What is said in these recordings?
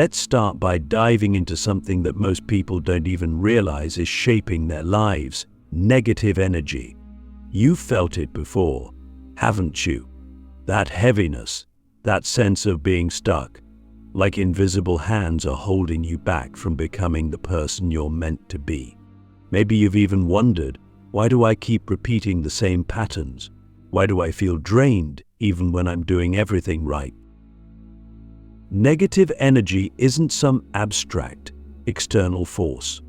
Let's start by diving into something that most people don't even realize is shaping their lives: negative energy. You've felt it before, haven't you? That heaviness, that sense of being stuck, like invisible hands are holding you back from becoming the person you're meant to be. Maybe you've even wondered, why do I keep repeating the same patterns? Why do I feel drained even when I'm doing everything right? Negative energy isn't some abstract, external force.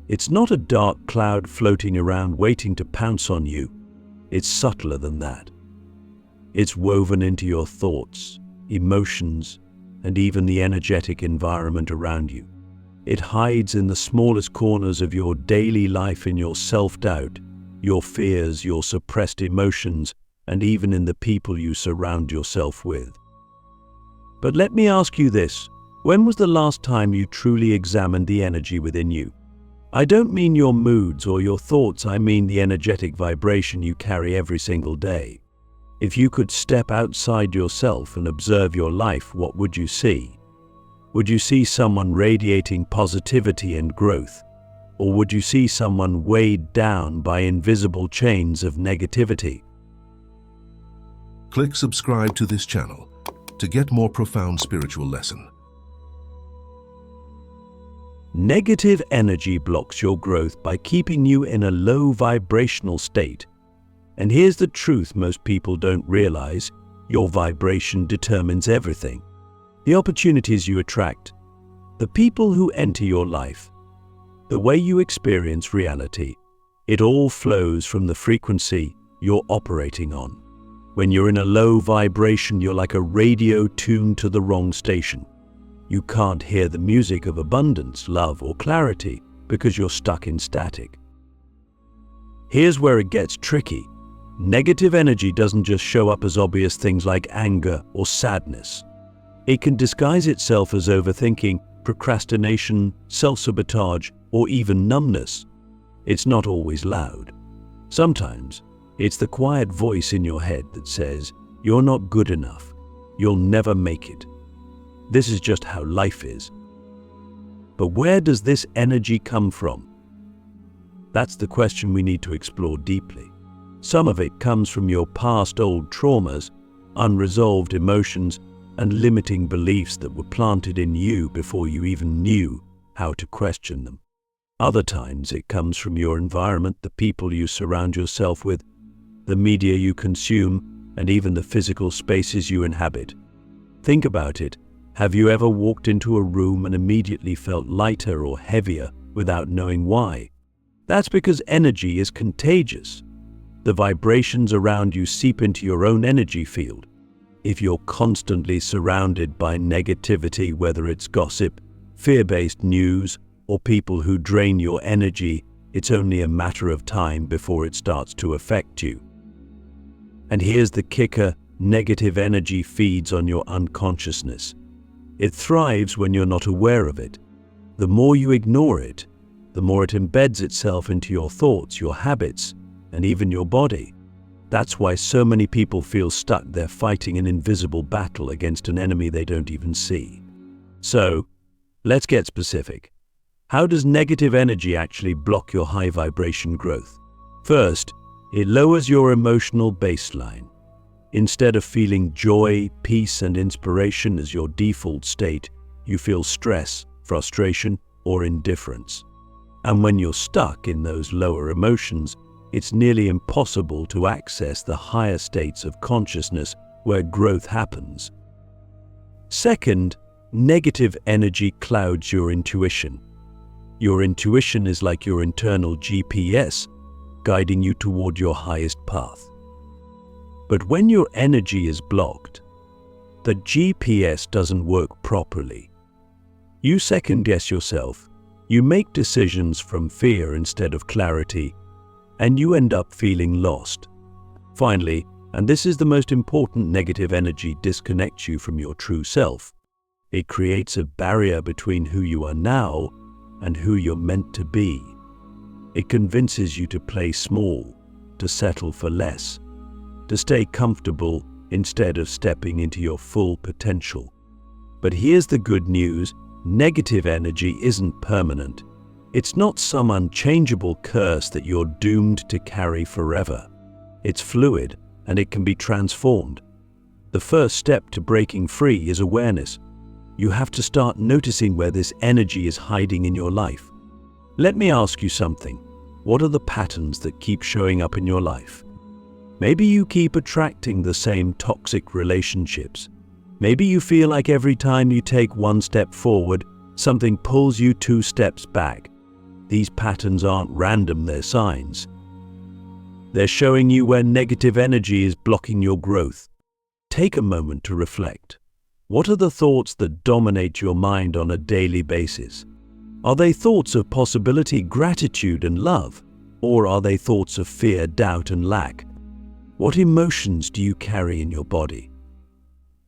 It's not a dark cloud floating around waiting to pounce on you. It's subtler than that. It's woven into your thoughts, emotions, and even the energetic environment around you. It hides in the smallest corners of your daily life, in your self-doubt, your fears, your suppressed emotions, and even in the people you surround yourself with. But let me ask you this: when was the last time you truly examined the energy within you? I don't mean your moods or your thoughts, I mean the energetic vibration you carry every single day. If you could step outside yourself and observe your life, what would you see? Would you see someone radiating positivity and growth? Or would you see someone weighed down by invisible chains of negativity? Click subscribe to this channel to get more profound spiritual lesson. Negative energy blocks your growth by keeping you in a low vibrational state. And here's the truth most people don't realize: your vibration determines everything. The opportunities you attract, the people who enter your life, the way you experience reality, it all flows from the frequency you're operating on. When you're in a low vibration, you're like a radio tuned to the wrong station. You can't hear the music of abundance, love, or clarity because you're stuck in static. Here's where it gets tricky. Negative energy doesn't just show up as obvious things like anger or sadness. It can disguise itself as overthinking, procrastination, self-sabotage, or even numbness. It's not always loud. Sometimes it's the quiet voice in your head that says, "You're not good enough. You'll never make it. This is just how life is." But where does this energy come from? That's the question we need to explore deeply. Some of it comes from your past old traumas, unresolved emotions, and limiting beliefs that were planted in you before you even knew how to question them. Other times it comes from your environment, the people you surround yourself with, the media you consume, and even the physical spaces you inhabit. Think about it. Have you ever walked into a room and immediately felt lighter or heavier without knowing why? That's because energy is contagious. The vibrations around you seep into your own energy field. If you're constantly surrounded by negativity, whether it's gossip, fear-based news, or people who drain your energy, it's only a matter of time before it starts to affect you. And here's the kicker: negative energy feeds on your unconsciousness. It thrives when you're not aware of it. The more you ignore it, the more it embeds itself into your thoughts, your habits, and even your body. That's why so many people feel stuck. They're fighting an invisible battle against an enemy they don't even see. So, let's get specific. How does negative energy actually block your high vibration growth? First, it lowers your emotional baseline. Instead of feeling joy, peace, and inspiration as your default state, you feel stress, frustration, or indifference. And when you're stuck in those lower emotions, it's nearly impossible to access the higher states of consciousness where growth happens. Second, negative energy clouds your intuition. Your intuition is like your internal GPS, guiding you toward your highest path. But when your energy is blocked, the GPS doesn't work properly. You second-guess yourself, you make decisions from fear instead of clarity, and you end up feeling lost. Finally, and this is the most important, negative energy disconnects you from your true self. It creates a barrier between who you are now and who you're meant to be. It convinces you to play small, to settle for less, to stay comfortable instead of stepping into your full potential. But here's the good news: Negative energy isn't permanent. It's not some unchangeable curse that you're doomed to carry forever. It's fluid, and it can be transformed. The first step to breaking free is awareness. You have to start noticing where this energy is hiding in your life. Let me ask you something. What are the patterns that keep showing up in your life? Maybe you keep attracting the same toxic relationships. Maybe you feel like every time you take one step forward, something pulls you 2 steps back. These patterns aren't random, they're signs. They're showing you where negative energy is blocking your growth. Take a moment to reflect. What are the thoughts that dominate your mind on a daily basis? Are they thoughts of possibility, gratitude, and love? Or are they thoughts of fear, doubt, and lack? What emotions do you carry in your body?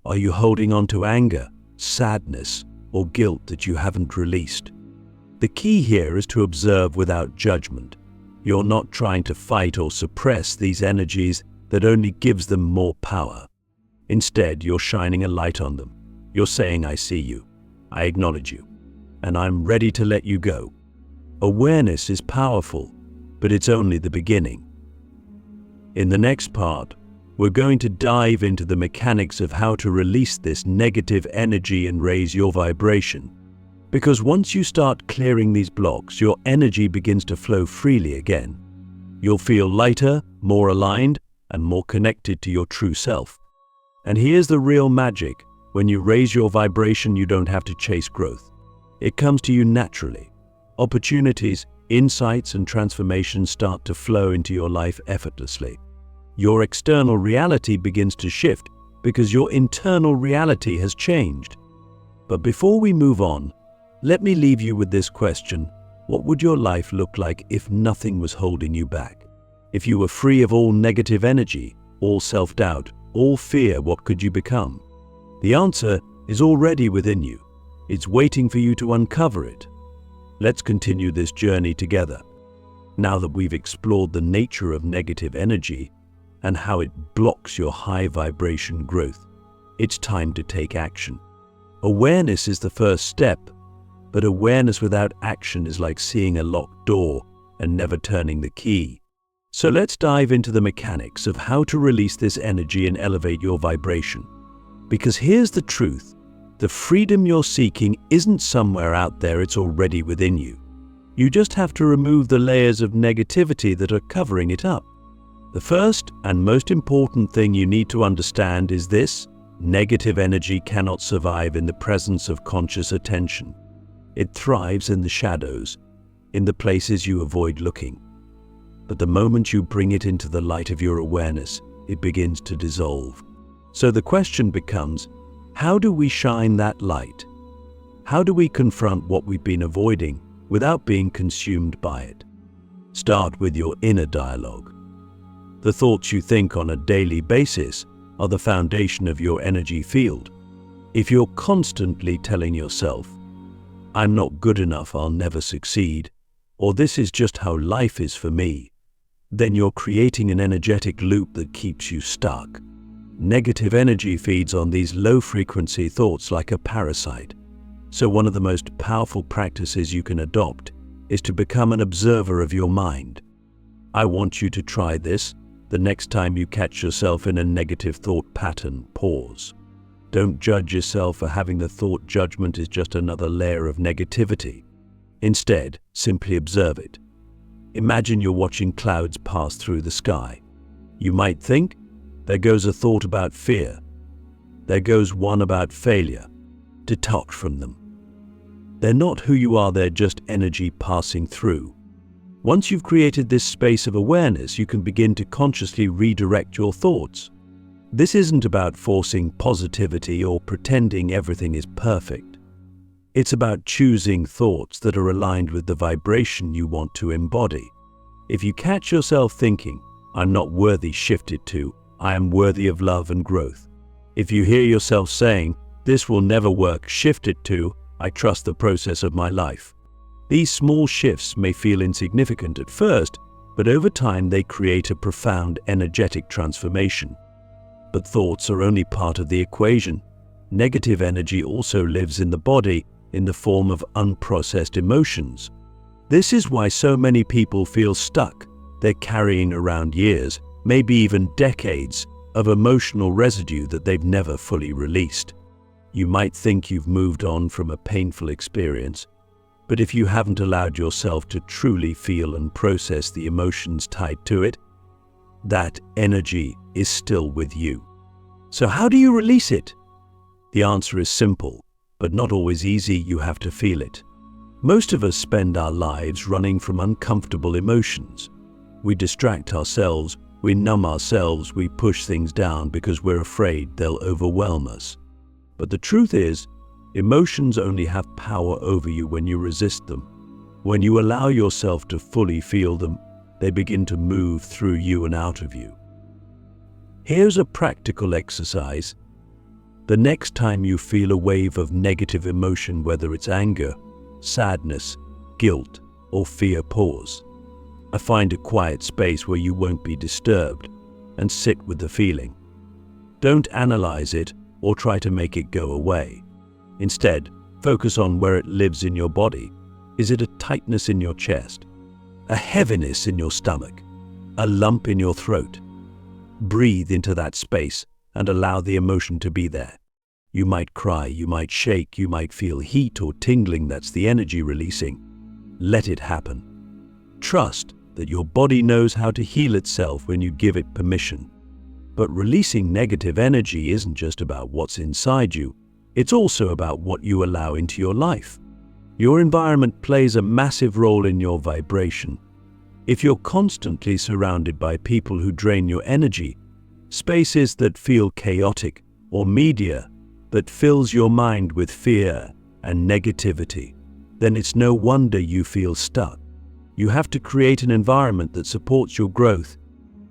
Are you holding on to anger, sadness, or guilt that you haven't released? The key here is to observe without judgment. You're not trying to fight or suppress these energies that only gives them more power. Instead, you're shining a light on them. You're saying, I see you, I acknowledge you, and I'm ready to let you go. Awareness is powerful, but it's only the beginning. In the next part, we're going to dive into the mechanics of how to release this negative energy and raise your vibration. Because once you start clearing these blocks, your energy begins to flow freely again. You'll feel lighter, more aligned, and more connected to your true self. And here's the real magic. When you raise your vibration, you don't have to chase growth. It comes to you naturally. Opportunities, insights, and transformations start to flow into your life effortlessly. Your external reality begins to shift because your internal reality has changed. But before we move on, let me leave you with this question. What would your life look like if nothing was holding you back? If you were free of all negative energy, all self-doubt, all fear, what could you become? The answer is already within you. It's waiting for you to uncover it. Let's continue this journey together. Now that we've explored the nature of negative energy and how it blocks your high vibration growth, it's time to take action. Awareness is the first step. But awareness without action is like seeing a locked door and never turning the key. So let's dive into the mechanics of how to release this energy and elevate your vibration. Because here's the truth. The freedom you're seeking isn't somewhere out there, it's already within you. You just have to remove the layers of negativity that are covering it up. The first and most important thing you need to understand is this: negative energy cannot survive in the presence of conscious attention. It thrives in the shadows, in the places you avoid looking. But the moment you bring it into the light of your awareness, it begins to dissolve. So the question becomes, how do we shine that light? How do we confront what we've been avoiding without being consumed by it? Start with your inner dialogue. The thoughts you think on a daily basis are the foundation of your energy field. If you're constantly telling yourself, I'm not good enough, I'll never succeed, or this is just how life is for me, then you're creating an energetic loop that keeps you stuck. Negative energy feeds on these low-frequency thoughts like a parasite. So one of the most powerful practices you can adopt is to become an observer of your mind. I want you to try this. The next time you catch yourself in a negative thought pattern, pause. Don't judge yourself for having the thought. Judgment is just another layer of negativity. Instead, simply observe it. Imagine you're watching clouds pass through the sky. You might think, there goes a thought about fear. There goes one about failure. Detach from them. They're not who you are, they're just energy passing through. Once you've created this space of awareness, you can begin to consciously redirect your thoughts. This isn't about forcing positivity or pretending everything is perfect. It's about choosing thoughts that are aligned with the vibration you want to embody. If you catch yourself thinking, I'm not worthy, shift it to, I am worthy of love and growth. If you hear yourself saying, this will never work, shift it to, I trust the process of my life. These small shifts may feel insignificant at first, but over time they create a profound energetic transformation. But thoughts are only part of the equation. Negative energy also lives in the body, in the form of unprocessed emotions. This is why so many people feel stuck. They're carrying around years, maybe even decades, of emotional residue that they've never fully released. You might think you've moved on from a painful experience, but if you haven't allowed yourself to truly feel and process the emotions tied to it, that energy is still with you. So how do you release it? The answer is simple, but not always easy. You have to feel it. Most of us spend our lives running from uncomfortable emotions. We distract ourselves, we numb ourselves, we push things down because we're afraid they'll overwhelm us. But the truth is, emotions only have power over you when you resist them. When you allow yourself to fully feel them, they begin to move through you and out of you. Here's a practical exercise. The next time you feel a wave of negative emotion, whether it's anger, sadness, guilt, or fear, pause. Find a quiet space where you won't be disturbed and sit with the feeling. Don't analyze it or try to make it go away. Instead, focus on where it lives in your body. Is it a tightness in your chest? A heaviness in your stomach? A lump in your throat? Breathe into that space and allow the emotion to be there. You might cry, you might shake, you might feel heat or tingling. That's the energy releasing. Let it happen. Trust that your body knows how to heal itself when you give it permission. But releasing negative energy isn't just about what's inside you, it's also about what you allow into your life. Your environment plays a massive role in your vibration. If you're constantly surrounded by people who drain your energy, spaces that feel chaotic, or media that fills your mind with fear and negativity, then it's no wonder you feel stuck. You have to create an environment that supports your growth.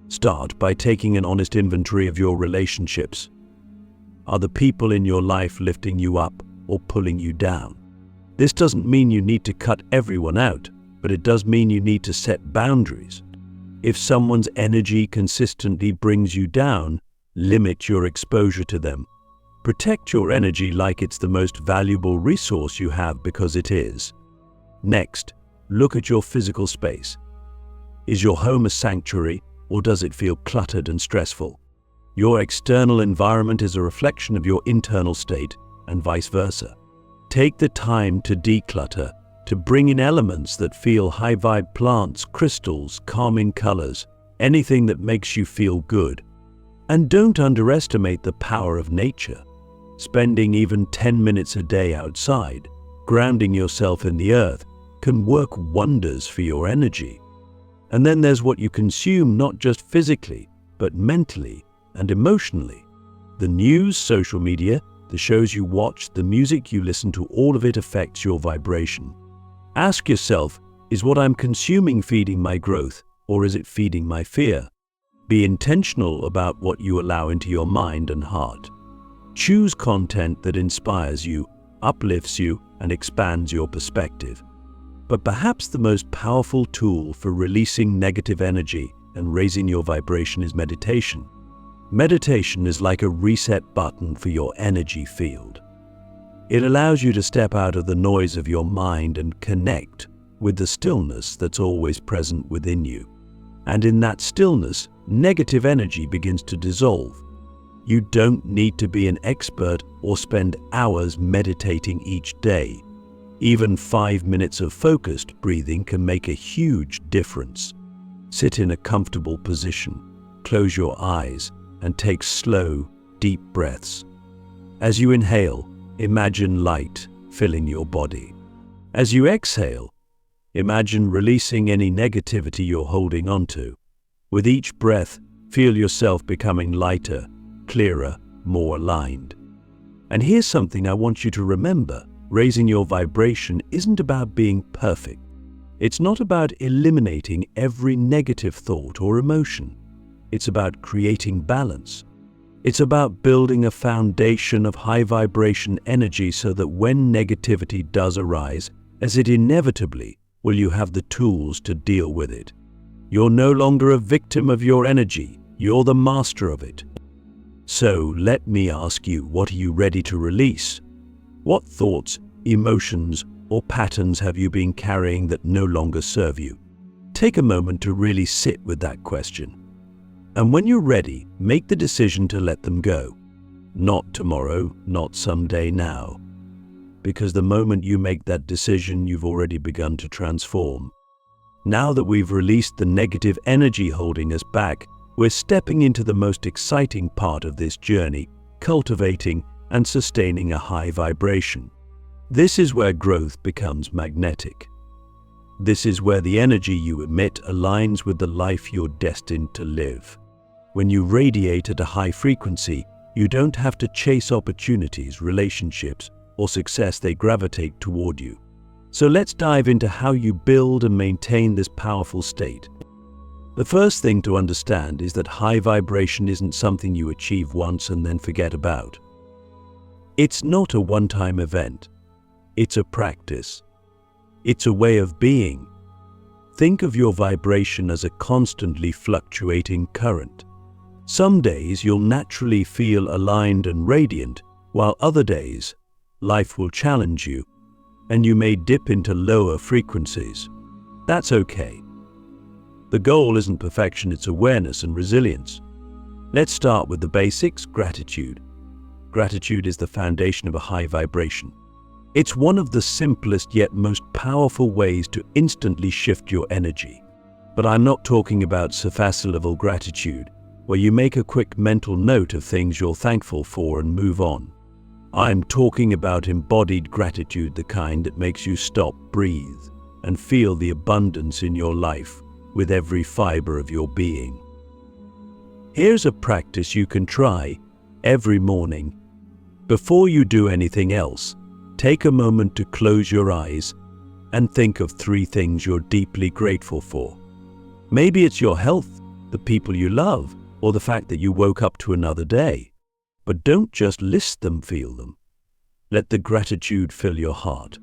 Start by taking an honest inventory of your relationships. Are the people in your life lifting you up or pulling you down? This doesn't mean you need to cut everyone out, but it does mean you need to set boundaries. If someone's energy consistently brings you down, limit your exposure to them. Protect your energy like it's the most valuable resource you have, because it is. Next, look at your physical space. Is your home a sanctuary, or does it feel cluttered and stressful? Your external environment is a reflection of your internal state, and vice versa. Take the time to declutter, to bring in elements that feel high-vibe: plants, crystals, calming colors, anything that makes you feel good. And don't underestimate the power of nature. Spending even 10 minutes a day outside, grounding yourself in the earth, can work wonders for your energy. And then there's what you consume, not just physically, but mentally and emotionally. The news, social media, the shows you watch, the music you listen to, all of it affects your vibration. Ask yourself, is what I'm consuming feeding my growth, or is it feeding my fear? Be intentional about what you allow into your mind and heart. Choose content that inspires you, uplifts you, and expands your perspective. But perhaps the most powerful tool for releasing negative energy and raising your vibration is meditation. Meditation is like a reset button for your energy field. It allows you to step out of the noise of your mind and connect with the stillness that's always present within you. And in that stillness, negative energy begins to dissolve. You don't need to be an expert or spend hours meditating each day. Even 5 minutes of focused breathing can make a huge difference. Sit in a comfortable position, close your eyes, and take slow, deep breaths. As you inhale, imagine light filling your body. As you exhale, imagine releasing any negativity you're holding onto. With each breath, feel yourself becoming lighter, clearer, more aligned. And here's something I want you to remember. Raising your vibration isn't about being perfect. It's not about eliminating every negative thought or emotion. It's about creating balance. It's about building a foundation of high vibration energy so that when negativity does arise, as it inevitably will, you have the tools to deal with it. You're no longer a victim of your energy. You're the master of it. So let me ask you, what are you ready to release? What thoughts, emotions, or patterns have you been carrying that no longer serve you? Take a moment to really sit with that question. And when you're ready, make the decision to let them go. Not tomorrow, not someday, now. Because the moment you make that decision, you've already begun to transform. Now that we've released the negative energy holding us back, we're stepping into the most exciting part of this journey, cultivating and sustaining a high vibration. This is where growth becomes magnetic. This is where the energy you emit aligns with the life you're destined to live. When you radiate at a high frequency, you don't have to chase opportunities, relationships, or success. They gravitate toward you. So let's dive into how you build and maintain this powerful state. The first thing to understand is that high vibration isn't something you achieve once and then forget about. It's not a one-time event. It's a practice. It's a way of being. Think of your vibration as a constantly fluctuating current. Some days you'll naturally feel aligned and radiant, while other days, life will challenge you, and you may dip into lower frequencies. That's okay. The goal isn't perfection, it's awareness and resilience. Let's start with the basics: gratitude. Gratitude is the foundation of a high vibration. It's one of the simplest yet most powerful ways to instantly shift your energy. But I'm not talking about surface-level gratitude, where you make a quick mental note of things you're thankful for and move on. I'm talking about embodied gratitude, the kind that makes you stop, breathe, and feel the abundance in your life with every fiber of your being. Here's a practice you can try every morning. Before you do anything else, take a moment to close your eyes and think of 3 things you're deeply grateful for. Maybe it's your health, the people you love, or the fact that you woke up to another day. But don't just list them, feel them. Let the gratitude fill your heart.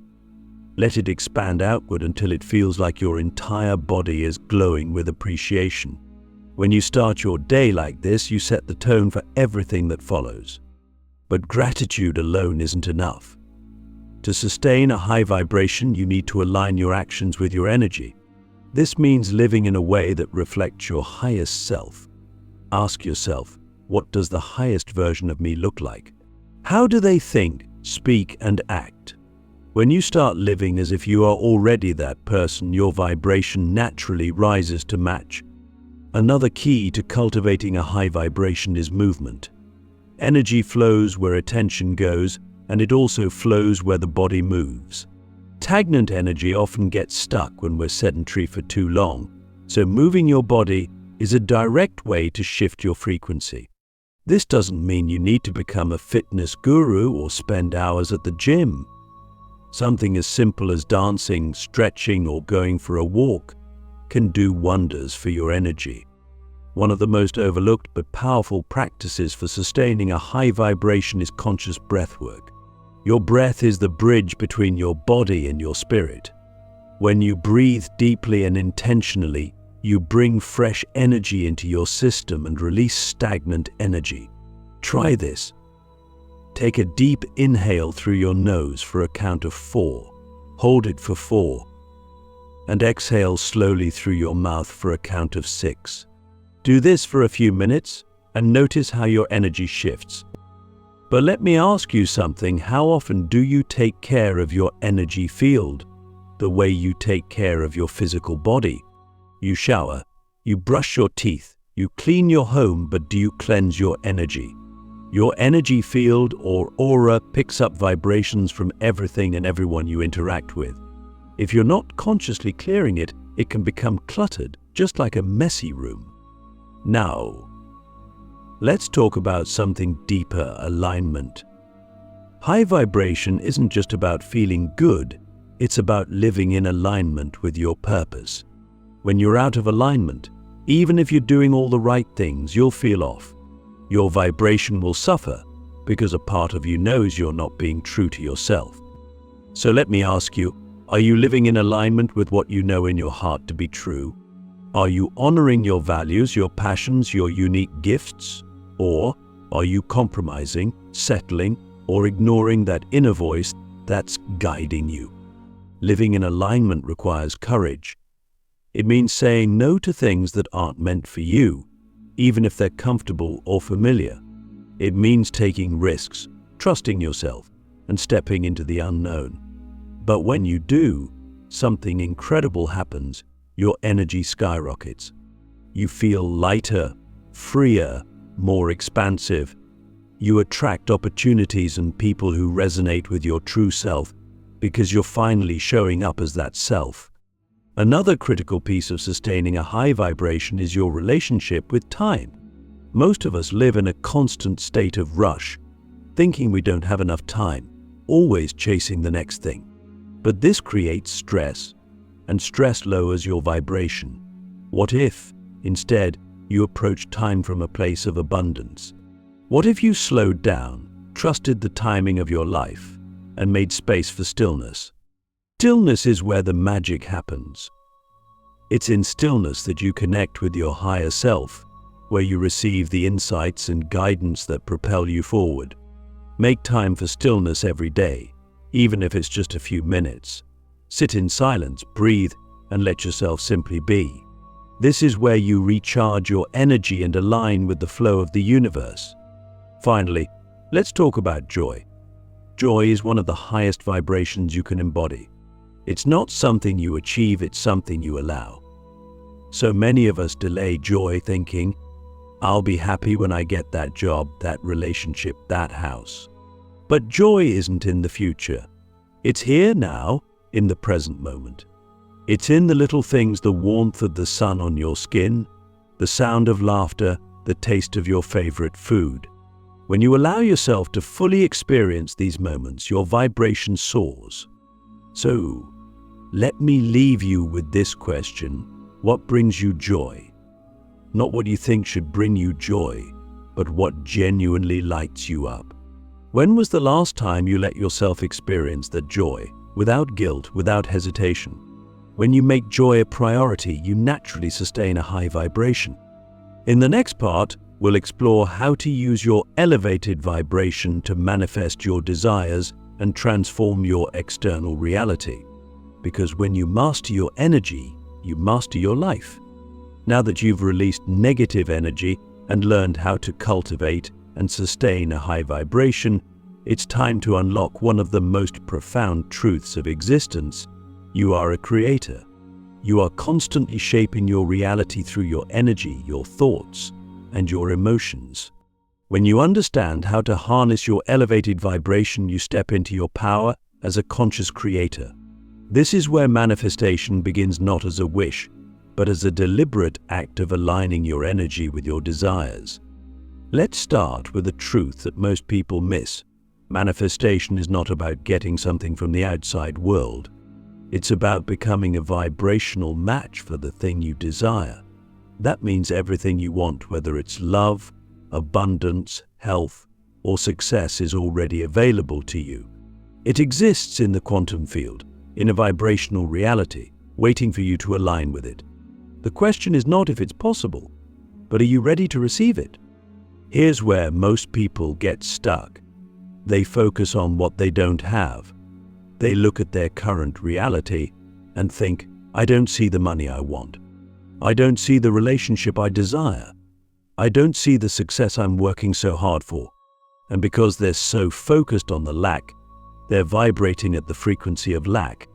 Let it expand outward until it feels like your entire body is glowing with appreciation. When you start your day like this, you set the tone for everything that follows. But gratitude alone isn't enough. To sustain a high vibration, you need to align your actions with your energy. This means living in a way that reflects your highest self. Ask yourself, what does the highest version of me look like? How do they think, speak, and act? When you start living as if you are already that person, your vibration naturally rises to match. Another key to cultivating a high vibration is movement. Energy flows where attention goes, and it also flows where the body moves. Stagnant energy often gets stuck when we're sedentary for too long, so moving your body is a direct way to shift your frequency. This doesn't mean you need to become a fitness guru or spend hours at the gym. Something as simple as dancing, stretching, or going for a walk can do wonders for your energy. One of the most overlooked but powerful practices for sustaining a high vibration is conscious breath work. Your breath is the bridge between your body and your spirit. When you breathe deeply and intentionally, you bring fresh energy into your system and release stagnant energy. Try this. Take a deep inhale through your nose for a count of 4. Hold it for 4. And exhale slowly through your mouth for a count of 6. Do this for a few minutes and notice how your energy shifts. But let me ask you something. How often do you take care of your energy field the way you take care of your physical body? You shower, you brush your teeth, you clean your home, but do you cleanse your energy? Your energy field or aura picks up vibrations from everything and everyone you interact with. If you're not consciously clearing it, it can become cluttered, just like a messy room. Now, let's talk about something deeper: alignment. High vibration isn't just about feeling good, it's about living in alignment with your purpose. When you're out of alignment, even if you're doing all the right things, you'll feel off. Your vibration will suffer because a part of you knows you're not being true to yourself. So let me ask you, are you living in alignment with what you know in your heart to be true? Are you honoring your values, your passions, your unique gifts? Or are you compromising, settling, or ignoring that inner voice that's guiding you. Living in alignment requires courage. It means saying no to things that aren't meant for you, even if they're comfortable or familiar. It means taking risks, trusting yourself, and stepping into the unknown. But when you do, something incredible happens. Your energy skyrockets. You feel lighter, freer, more expansive. You attract opportunities and people who resonate with your true self because you're finally showing up as that self. Another critical piece of sustaining a high vibration is your relationship with time. Most of us live in a constant state of rush, thinking we don't have enough time, always chasing the next thing. But this creates stress, and stress lowers your vibration. What if, instead, you approach time from a place of abundance? What if you slowed down, trusted the timing of your life, and made space for stillness? Stillness is where the magic happens. It's in stillness that you connect with your higher self, where you receive the insights and guidance that propel you forward. Make time for stillness every day, even if it's just a few minutes. Sit in silence, breathe, and let yourself simply be. This is where you recharge your energy and align with the flow of the universe. Finally, let's talk about joy. Joy is one of the highest vibrations you can embody. It's not something you achieve, it's something you allow. So many of us delay joy thinking, I'll be happy when I get that job, that relationship, that house. But joy isn't in the future. It's here now, in the present moment. It's in the little things, the warmth of the sun on your skin, the sound of laughter, the taste of your favorite food. When you allow yourself to fully experience these moments, your vibration soars. So, let me leave you with this question. What brings you joy? Not what you think should bring you joy, but what genuinely lights you up. When was the last time you let yourself experience that joy, without guilt, without hesitation? When you make joy a priority, you naturally sustain a high vibration. In the next part, we'll explore how to use your elevated vibration to manifest your desires and transform your external reality. Because when you master your energy, you master your life. Now that you've released negative energy and learned how to cultivate and sustain a high vibration, it's time to unlock one of the most profound truths of existence. You are a creator. You are constantly shaping your reality through your energy, your thoughts, and your emotions. When you understand how to harness your elevated vibration, you step into your power as a conscious creator. This is where manifestation begins, not as a wish, but as a deliberate act of aligning your energy with your desires. Let's start with a truth that most people miss. Manifestation is not about getting something from the outside world. It's about becoming a vibrational match for the thing you desire. That means everything you want, whether it's love, abundance, health, or success, is already available to you. It exists in the quantum field, in a vibrational reality, waiting for you to align with it. The question is not if it's possible, but are you ready to receive it? Here's where most people get stuck. They focus on what they don't have. They look at their current reality and think, I don't see the money I want. I don't see the relationship I desire. I don't see the success I'm working so hard for. And because they're so focused on the lack, they're vibrating at the frequency of lack.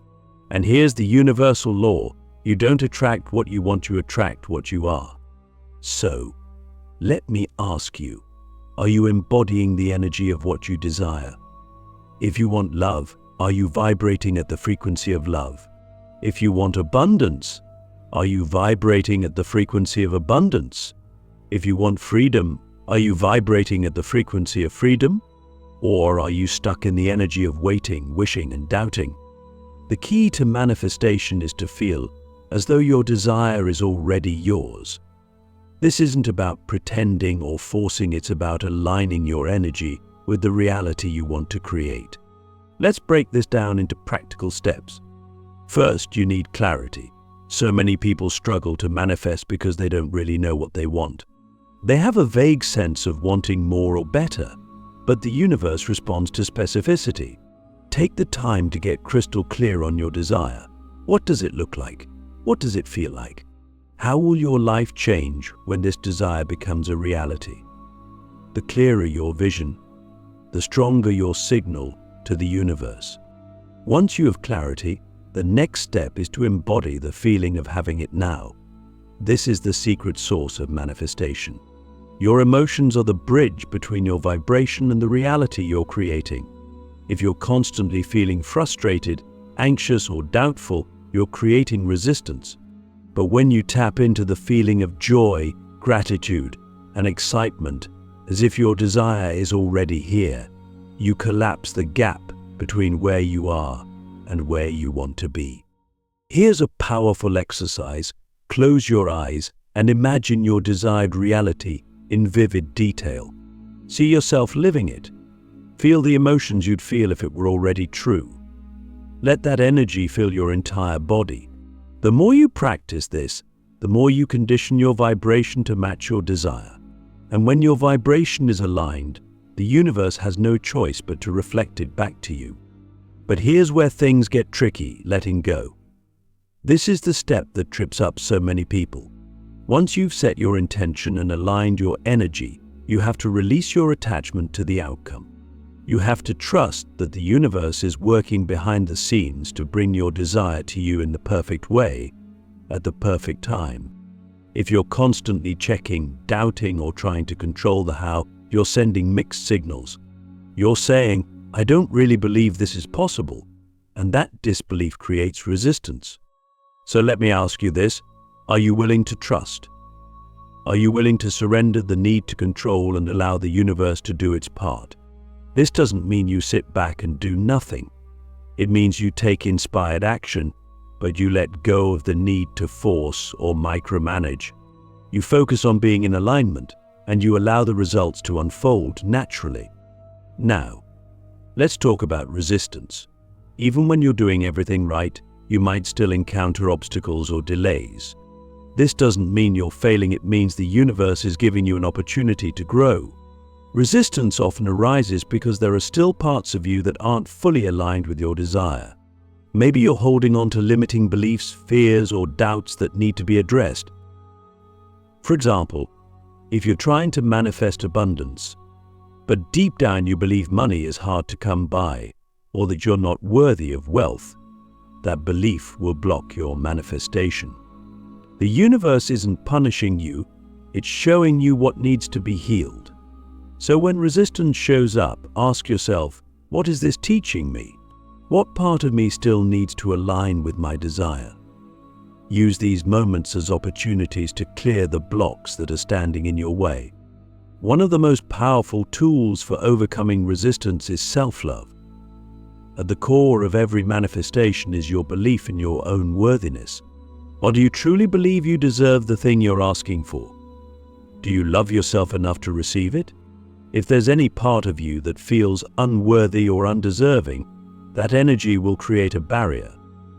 And here's the universal law. You don't attract what you want, you attract what you are. So, let me ask you, are you embodying the energy of what you desire? If you want love, are you vibrating at the frequency of love? If you want abundance, are you vibrating at the frequency of abundance? If you want freedom, are you vibrating at the frequency of freedom? Or are you stuck in the energy of waiting, wishing, and doubting? The key to manifestation is to feel as though your desire is already yours. This isn't about pretending or forcing, it's about aligning your energy with the reality you want to create. Let's break this down into practical steps. First, you need clarity. So many people struggle to manifest because they don't really know what they want. They have a vague sense of wanting more or better, but the universe responds to specificity. Take the time to get crystal clear on your desire. What does it look like? What does it feel like? How will your life change when this desire becomes a reality? The clearer your vision, the stronger your signal to the universe. Once you have clarity, the next step is to embody the feeling of having it now. This is the secret source of manifestation. Your emotions are the bridge between your vibration and the reality you're creating. If you're constantly feeling frustrated, anxious, or doubtful, you're creating resistance. But when you tap into the feeling of joy, gratitude, and excitement, as if your desire is already here, you collapse the gap between where you are and where you want to be. Here's a powerful exercise. Close your eyes and imagine your desired reality in vivid detail. See yourself living it. Feel the emotions you'd feel if it were already true. Let that energy fill your entire body. The more you practice this, the more you condition your vibration to match your desire. And when your vibration is aligned, the universe has no choice but to reflect it back to you. But here's where things get tricky: letting go. This is the step that trips up so many people. Once you've set your intention and aligned your energy, you have to release your attachment to the outcome. You have to trust that the universe is working behind the scenes to bring your desire to you in the perfect way, at the perfect time. If you're constantly checking, doubting, or trying to control the how, you're sending mixed signals. You're saying, "I don't really believe this is possible," and that disbelief creates resistance. So let me ask you this: are you willing to trust? Are you willing to surrender the need to control and allow the universe to do its part? This doesn't mean you sit back and do nothing. It means you take inspired action, but you let go of the need to force or micromanage. You focus on being in alignment, and you allow the results to unfold naturally. Now, let's talk about resistance. Even when you're doing everything right, you might still encounter obstacles or delays. This doesn't mean you're failing, it means the universe is giving you an opportunity to grow. Resistance often arises because there are still parts of you that aren't fully aligned with your desire. Maybe you're holding on to limiting beliefs, fears, or doubts that need to be addressed. For example, if you're trying to manifest abundance, but deep down you believe money is hard to come by, or that you're not worthy of wealth, that belief will block your manifestation. The universe isn't punishing you, it's showing you what needs to be healed. So when resistance shows up, ask yourself, what is this teaching me? What part of me still needs to align with my desire? Use these moments as opportunities to clear the blocks that are standing in your way. One of the most powerful tools for overcoming resistance is self-love. At the core of every manifestation is your belief in your own worthiness. Or do you truly believe you deserve the thing you're asking for? Do you love yourself enough to receive it? If there's any part of you that feels unworthy or undeserving, that energy will create a barrier.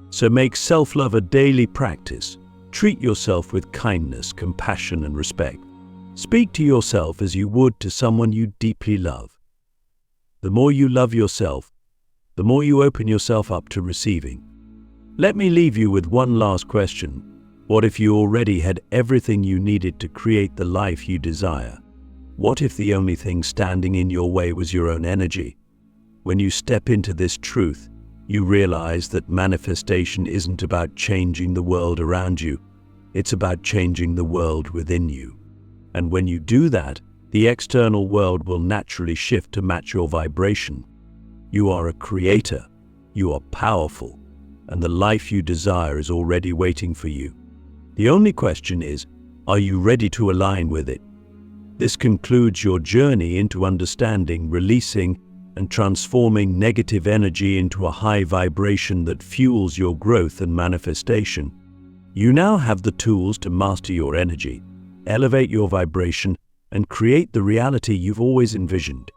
So make self-love a daily practice. Treat yourself with kindness, compassion, and respect. Speak to yourself as you would to someone you deeply love. The more you love yourself, the more you open yourself up to receiving. Let me leave you with one last question. What if you already had everything you needed to create the life you desire? What if the only thing standing in your way was your own energy? When you step into this truth, you realize that manifestation isn't about changing the world around you. It's about changing the world within you. And when you do that, the external world will naturally shift to match your vibration. You are a creator, you are powerful, and the life you desire is already waiting for you. The only question is, are you ready to align with it? This concludes your journey into understanding, releasing, and transforming negative energy into a high vibration that fuels your growth and manifestation. You now have the tools to master your energy, elevate your vibration, and create the reality you've always envisioned.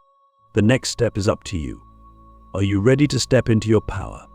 The next step is up to you. Are you ready to step into your power?